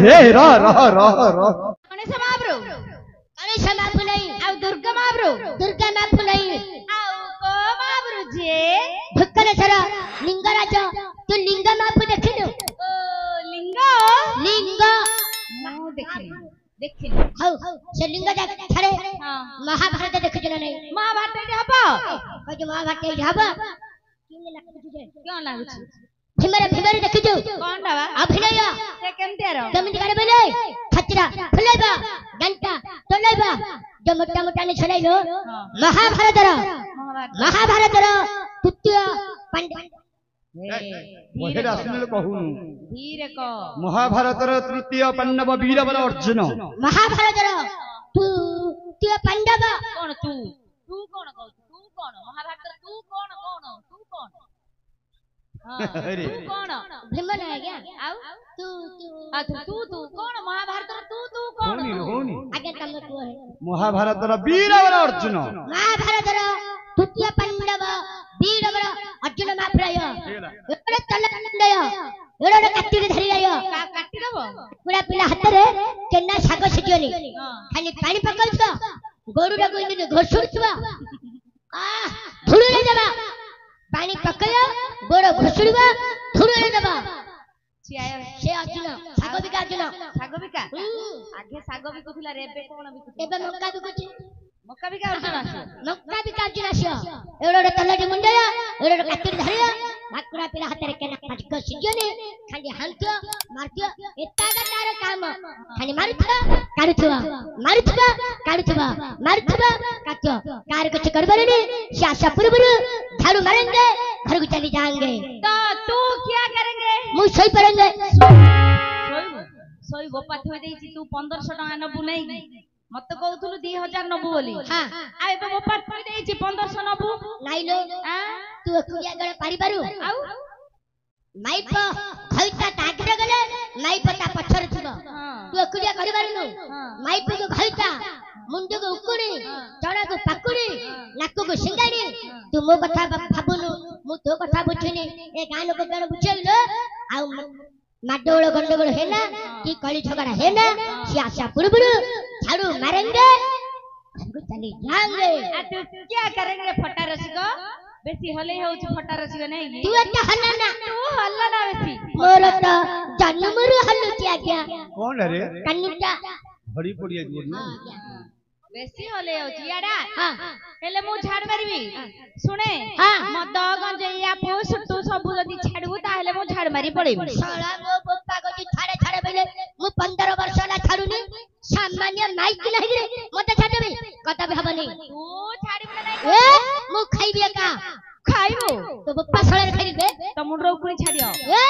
हे रा रा रा रा गणेश महाप्रभु नहीं आउ दुर्गा महाप्रभु नहीं आउ को महाप्रभु जे भक्कलेश्वर लिंगराज तू लिंग महाप्रभु देखिनु लिंग मु देखिनु हौ से लिंग देख छड़े महाभारत देखिनु नहीं महाभारत एठी हबो कह महाभारत एठी हबो क्यों लागु भीमरे देखिजु कोन बाबा अभिनय से केमतियार केमति करे बोले खचरा फुलाइबा डंटा तोलाइबा जो मोटा मोटा ने छलाइलो महाभारतर तृतीय पांडव ओहे रासनल कहू धीरे को महाभारतर तृतीय पांडव वीर बल अर्जुन महाभारतर तृतीय पांडव कोन तू कोन कहू तू कोन महाभारतर तू कोन अरे तू कौन भीम नहीं क्या आउ तू कौन महाभारत तू कौन होनी आगे तम तू है महाभारत वीर वर अर्जुन महाभारत तृतीय पांडव वीर वर अर्जुन महाप्रय एरे तलंडय एरे काटी धरि आयो काटी दबो पूरा पिला हाथ रे केना साग सिजोनी खाली पानी पकाउछ गोरुडा को इने घोसुछवा धुळे देबा पानी पकायो गोड़ घुसुड़वा धुड़े देबा से अर्जुन साग बिका आगे साग बिकुथिला रे एबे कोन बिकुथि एबे मक्का बिका अर्जुन आसियो एडोडे तलडी मुंडया एडोडे काटी धरिया भाकुड़ा पिला हाथ रे केना काटको सिजोनी खाली हांतो मारतियो एतागा तार काम खाली मारुथबा काटुथबा काटो कार कुछ करबरनी से आशा पूर्व झाड़ू मारेंगे घर को चली जाएंगे तो तू क्या करेंगे मु सोई परेंगे सोई गोपा थोई देछि तू 1500 टका नबु नहीं मत कहउथुलु 2000 नबु बोली हां आ एबे गोपा थोई देछि 1500 नबु नाही लो तू एकुया गळे पारी पारू आउ माइप खइता तागरे गले माइप ता पछर थिबो तू एकुया करि पारुनु माइप को खइता मुंड को उकुड़ी चढ़ा को पकुड़ी नाक को सिंगाड़ी तू मो कथा भाबुनु मु तो कथा बुझिनी ए गां लोक गण बुझेलो आ माडोळ गंडगोळ हेना की कली झगड़ा हेना से आशा पुरबुरु झाड़ू मारेंगे हमको चली जाएंगे आ तू क्या करेंगे फटा रसिक बेसी हले होउछ फटा रसिक नहीं तू एटा हल्ला तू हल्ला ना बेसी मोर तो जन्मरु हल्लु क्या कौन रे कन्नुटा बड़ी पड़िया जी बेसी हले होउछ याडा हेले मु झाड़ मारबी सुने मद गंजैया पोसुटू सब जदी छाडबू ताहेले मु झाड़ मारी पड़ेबी साला मो बप्पा गजी छाड़े बेले मु 15 वर्ष ला छाडुनी सामान्य माइक नाही रे मते छाडबी कता भी हबनी तू छाडबी नाही ए मु खाइबी का खाइबो तो बप्पा साला रे खाइबे तो मुंडरो कुणी छाडियो ए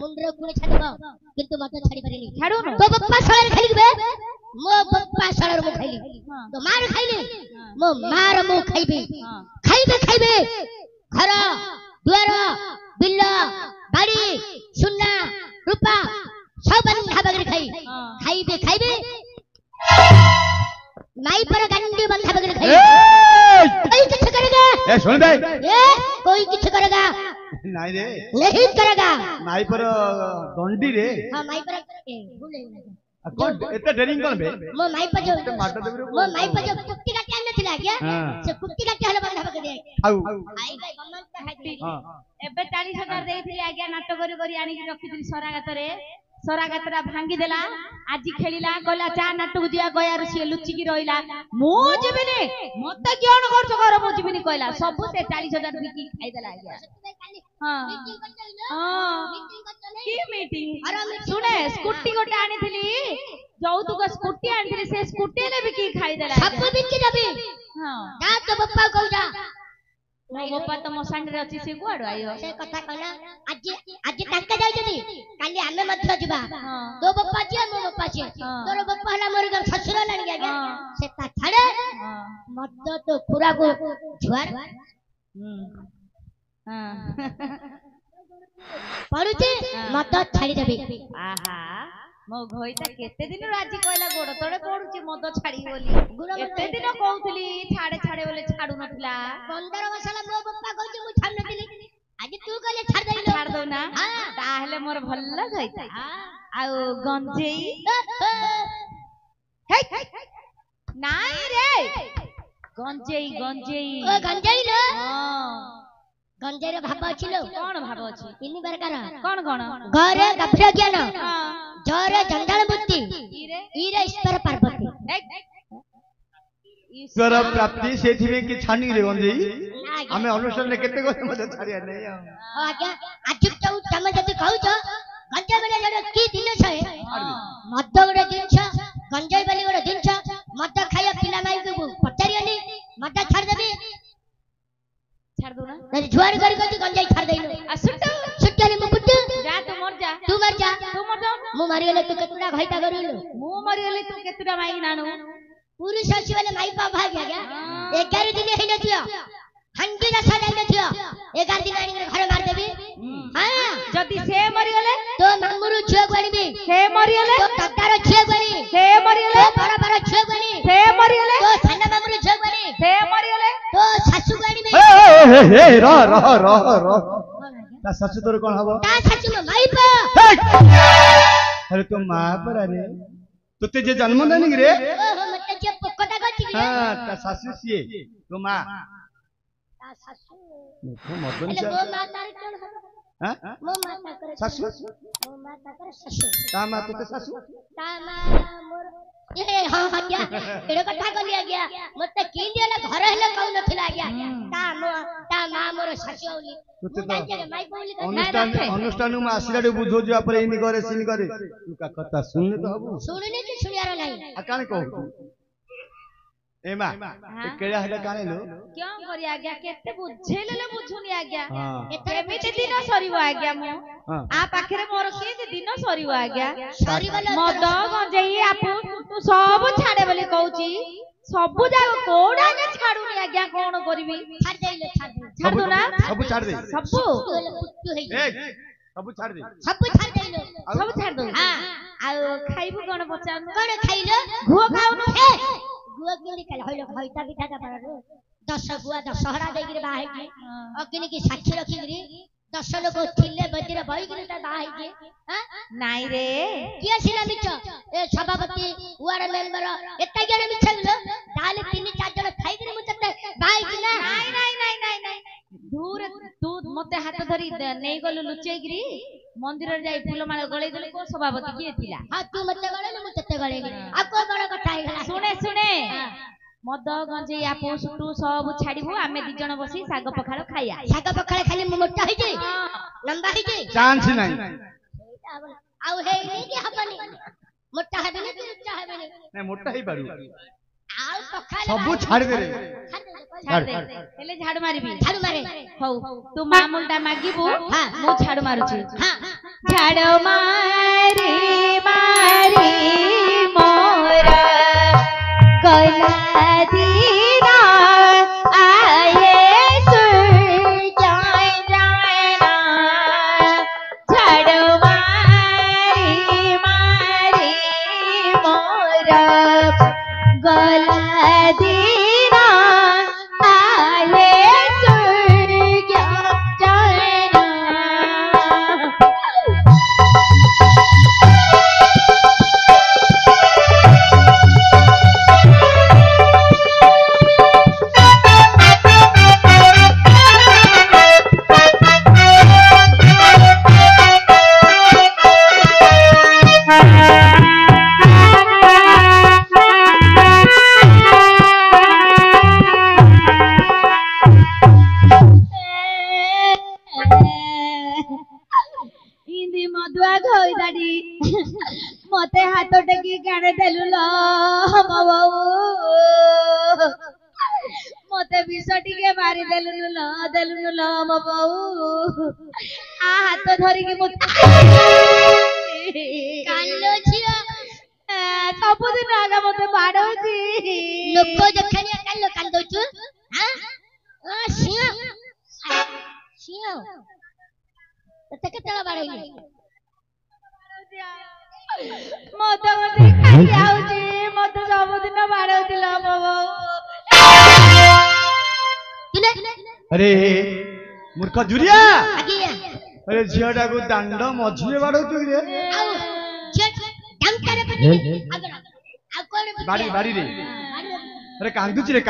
मुंडरो कुणी छाडबो किंतु मते छाडी पारिनी छाडू न तो बप्पा साला रे खाइबे मो बप्पा साला रे मु खाइली तो मार खाइली मो मार मु खाइबी खाइबे घर द्वार बिल बाड़ी सुन्ना रूपा सब बंधा बगरी खाइबे माई पर गंडी बंधा बगरी कोई कुछ करेगा ए सुन बे ए कोई कुछ करेगा नहीं रे नहीं करेगा माई पर दंडी रे हां माई पर भूले कौन एते डेरिंग कोन बे मो माई पर जो कुत्ती का क्या नथिला क्या से कुत्ती का क्या हले बंधा बगरी आउ आई भाई गमन खाइती एबे 40000 देइथिली आज्ञा नाटक करी आनी रखिथिली सरागातरा भांगी देला आजी खेलिला कहला चा नाटक जिया गया रे लुचि की रहिला मो जेबिनी मते कियन करछ घर मो जेबिनी कहला सब से 40000 बिकी खाइ देला आज्ञा हां की मीटिंग सुने स्कूटी गोटे आनीथिली जौतुक स्कूटी आनीथिली से स्कूटी ले बिकी खाइ देला सब बिकी देबी हां जा तो बप्पा कहू जा मो बप्पा तो मो सांडरे अछि से गुआडो आयो से कथा कहला आज टाका जाय जदी काली हमें मध्य जिबा तो बप्पा जी मो बप्पा जी तोर बप्पा हला मोर घर ससुर लानी गया से ता छड़े मद तो पूरा को जुआर पड़ुची मद छाड़ी देबी आहा मो घोइता केते दिन राजी कहला गोड़ तोड़े पड़ुची मद छाड़ी बोली एते दिन कहउतली छाड़े बोले छाडू नथिला 15 वर्ष ला मो बप्पा कहउची मु छाड़ नथिली आज तू कहले छाड़ दो ना ताहले मोर भल्ला होइता आ गंजेई नाई रे गंजेई ओ गंजेई लो गंजेई रे भाव अछि लो कोन भाव अछि तीन प्रकार कोन घरे गभीर ज्ञान जरे जंजाल बुद्धि ईरे ईश्वर पार्वती ईश्वर प्राप्ति सेथि में कि छानी रे गंजेई हमें अनुष्ठान ले केते को मजा छाड़िया नै आज्ञा आज तो तमे जति कहू छ गंजेई बेले जड़े की दिन छे मद गोटे जिंस गंजेई बेले गोटे जिंस मद खाया पिला माई को पचारियनी मद छाड़ देबी छाड़ दो ना नहीं जुआर करी कति गंजेई छाड़ देइलो आ सुट्टले मुकुट जा तू मर जा मु मारी गेले तू केतुडा घइता करिलो मु मारी गेले तू केतुडा माई नानु पुरुष अछि वाले माई पा भाग गया 11 दिन हे नथियो हंडी ना छाड़ै नथियो 11 दिन आनी घर मार देबी हां जदी से मरि गेले तो मामुरु छुआ गणीबी से मरि गेले तो काकार छुआ गणी से मरि गेले तो बड़ बड़ छुआ गणी से मरि गेले तो साना मामुरु छुआ गणी से मरि गेले तो सासु गणीबी हे रह ता सासु तोर कोन हबो ता सासु म माई पा अरे तो मां पर अरे तुते जे जन्म देनी रे ओहो मत जे पक्कता गछि हां ता सासु सिए तो मां ता सासु देखो मदन अरे वो मां तार कोन हबो हां वो माता करे सासु वो माता करे सासु ता मां तुते सासु ता मां मोर ए हां हां क्या एड़े कथा कलिया गया मते की दिला घर हेले कहू नथिला गया ता मां मोर सासु होली तुते मु जाके माई बोली अनुष्ठान में आसिलाडे बुझो जे आपरे इनी करे सिन करे तू का कथा सुनने तो हबो सुनने की सुनियार नहीं आ काने कहू ए मां ए केड़ा हेले काने लो क्यों करी आज्ञा केते बुझेले बुझुनी आज्ञा एमिति दिन सरीबो आज्ञा मो आ पाखरे मोर के दिन सरीबो आज्ञा सरीबो मद गंजेई आपु तू सब छाड़े बोली कहूची सब जाग कोडा ने छाडुनी आज्ञा कोन करबी छाड़ दो ना सब छाड़ दे सब ए सब छाड़ दे सब छाड़ दो हां आ खाइबु कोन बचान कोन खाइलो घुओ खाउनु गुआ किनी कल होइलो खइता पिठा ता पररो 10 गुआ 10 हरा देगिरे बाहे की अग्नि की साक्षी रखिगिरी 10 लोग थिले बदिरे बहिगिरी ता बाहे की हां नाइ रे किया सिला मिछ ए सभापति वार्ड मेंबर एता गेले मिछलो ताले 3-4 जण खाइगिरी मु तते बाहे की ना नाही दूर तू मते हाथ धरी नै गलो लुचेगिरी मंदिर रे जाई फूलमाला गळै देले को सभापति किए थिला हां तू मते गळैले मु तते गळैली आ को बड़ कथा हेला सुने मद गंजे या पोसुटू सब छाड़ीबू आमे दी जण बसी साग पखाळ खाइया साग पखाळ खाली मोटा होई जाई लंबा होई जाई चांस नाही आउ हे नी के हबनी मोटा हेबे नी उच्चा हेबे नी नै मोटा ही बारू आउ पखाळ सब छाड़ दे रे छाड़ दे हेले झाड़ मारे हौ तू मामुलटा मागिबू हां मु झाड़ मारुची हां झाड़ मारी मोरा गला दीना आए सुर जाना झाड़ मारी मोरा गला दीना आए सुर जाना मते हाथ टेकी काने देलुलो बाबू मते विष टिके मारी देलुलो बाबू आ हाथ धरी के मत कालो छियो सब दिन आगा मते बाडौची लोक देखनिया कालो कांदोचु हां आ सियो तते केतला बाडैली मत खाई आउची मत सब दिन बाडौतिलो बाबू अरे मूर्ख जुरिया आज्ञा अरे झियाटा को दांड मझिरे बाड़ौछु रे आउ जे डंकारे पति आगरा आ कोन बाड़ी बाड़ी रे अरे कांदुची रे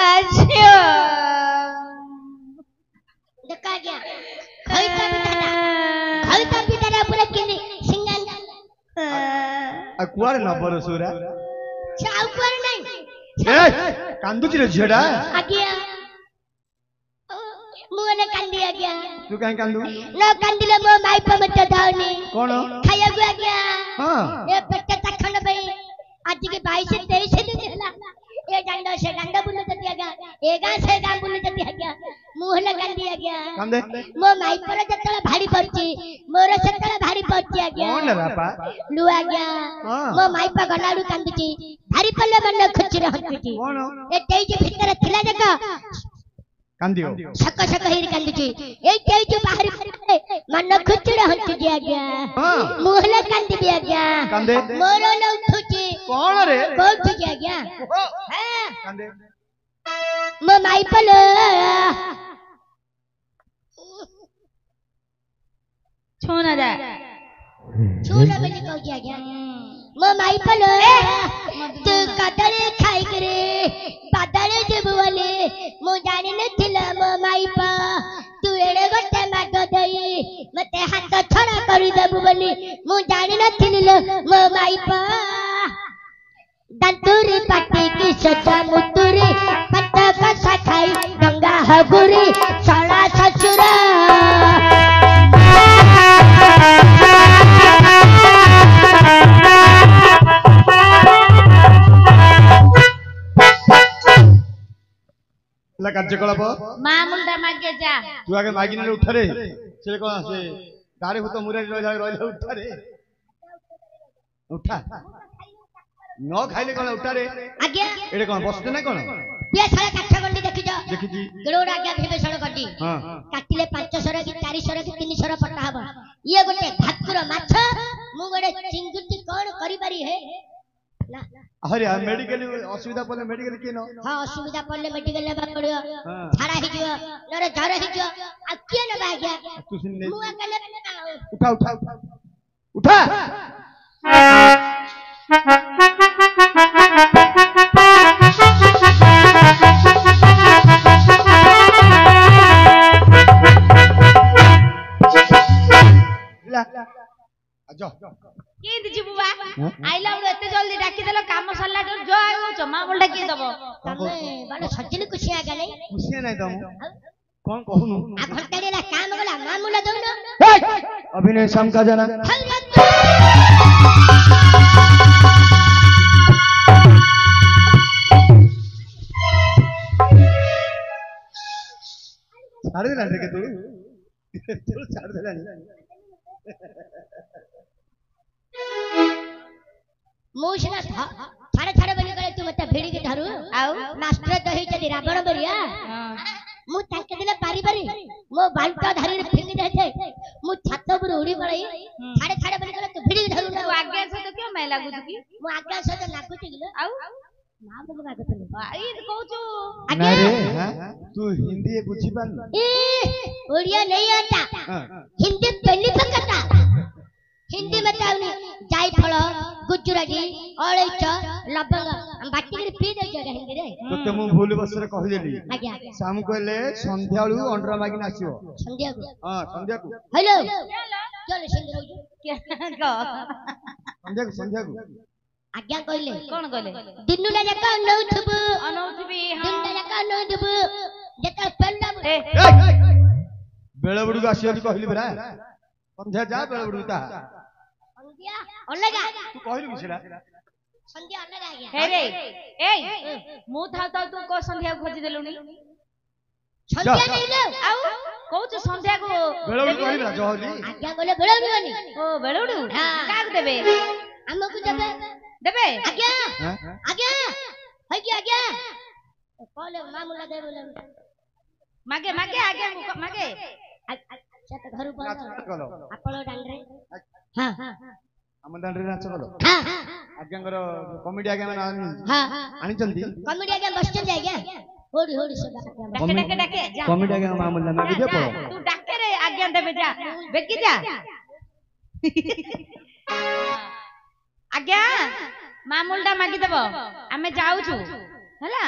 अच्छा देखा गया खैता बितारा पूरा किनी सिंगल आ कुआरे नबर सुरा चाउ पर नहीं ए कांदुची रे झियाटा आज्ञा मुने कांदी आज्ञा तू काहे कांदु न कांदिले मो माई पे मत दाउनी कोन खाया गु आज्ञा हां ए पेट तखन भाई आज के 22 23 दिन होला ए डांडा से डांडा बुल जति आज्ञा ए गा से गा बुल जति आज्ञा मुहले कांदी आज्ञा कांदे मो माई पर जतले भारी पड़ची मोर सेतले भारी पड़ची आज्ञा कोन बापा लु आज्ञा हां मो माई पर गलाडू कांदची भारी पल्ले मन खुची रहती कोन ए तेज भीतर थिला जका कांदियो सक सक हिर कांदची ए तेज बाहरी पड़े मन खुची रहती आज्ञा हां मुहले कांदी भी आज्ञा कांदे मोर न उठुची कोन रे बहुत आज्ञा हां कांदे मो माई पल छोना जा छोरा बेली कहू आज्ञा मो माई पल तू कदले खाई करे बादले देबो वाले मो जानि नथिला मो माई पा तू एड़े गोटे माग दई मते हाथ छड़ा करी देबो बोली मो जानि नथिली मो माई पा दंतुरी पाटी की सचा मुतुरी पत्ता कसा खाई गंगा हगुरी सड़ा ससुरा ला कार्यकलाप मामुंडा मागे जा तू आगे मागिने उठा रे से कोन से दारे भूत मुरारी रह उठा रे उठा न खाइले कोन उठा रे आज्ञा एडे कोन बसते ना कोन पिया सारा काठा गंडी देखि जा देखि जी गड़ोड़ आज्ञा भेबे सड़ गंडी हां काटिले 500 की 400 की 300 पट्टा हबो ये गोटे भाकुर माछ मु गोटे चिंगुटी कोन करि पारी हे ना अरे मेडिकल असुविधा पड़े मेडिकल के न हां असुविधा पड़ले मेडिकल लेबा पड़ियो हां छाड़ा हि जियो नरे जर हि जियो आ के न बाग्या तू सिने मु अकले उठा उठा उठा ला आजो की दिजि बुबा आइला उडे एते जल्दी डाकी देलो काम सरला जो जो आउ जमा बोलडा की दबो तमे बालो सज्जन खुशी आगा नहीं खुशी नहीं दम कौन कहनु आ घंटाडीला काम गला मामूला दउनो अभिनय शाम का जाना छाड़ देला रे के तू छाड़ देला मोशना छाड़ छाड़ बोली गले तू मते भिड़ी के धरू आउ मास्टर तो हे जदी रावण बरिया मु ताके दिले पारी पारी मो बाल्टा धरी फिंगी देथे मु छात पर उड़ी पड़ई छाड़ छाड़ बोली गले तू भिड़ी के धरू तू आगे से तो क्यों मैं लागु की मु आज्ञा से तो लागु गिलो आउ ना बोल लागतले आई कहू छु ना रे तू हिंदी बुझी पान ए ओडिया नहीं आता हिंदी पहली पकता हिंदी में ताउनी जाई फल गुजराती अळैच लवंग हम बाटी के पी दे जगह हिंदी रे तते मु भूल बसरे कहि देली आज्ञा शाम कहले संध्याळू अंडरा मागिन आसीओ संध्या को हां संध्या को हेलो चल सिंह रहू संध्या को आज्ञा कहले कोन कहले दिनुला जका नउथबु अनौथबी दिनुला जका नउथबु जता पेंडा ए बेळे बुडू आसीओ कहली बरा संध्या जा बेळे बुडू ता संध्या अलगा तू कहलु किछला संध्या अलगा आज्ञा हे रे ए मु थाउ थाउ तू को संध्या खोजी देलुनी संध्या नहीं लो आउ कहू छु संध्या को बेळे बुडू कहली बरा जहली आज्ञा कहले बेळौनी बनी ओ बेलुडू काक देबे हमको देबे देबे आज्ञा हां आज्ञा है कि आज्ञा कहले मामूला दे बोले मागे मागे आगे मागे अच्छा तो घर ऊपर कलो आपलो डांडरे हां हम दांडरे नाच कलो हां आज्ञांगर कॉमेडी आज्ञा माने हां आनी चंदी कॉमेडी आज्ञा बस चल आज्ञा होड़ी होड़ी से डाके डाके डाके जा कमिटी आगे मामूल ना मैं दे पड़ो तू डाके रे आज्ञा देबे जा बेकी जा आज्ञा मामूल दा मागी देबो आमे जाउछु हला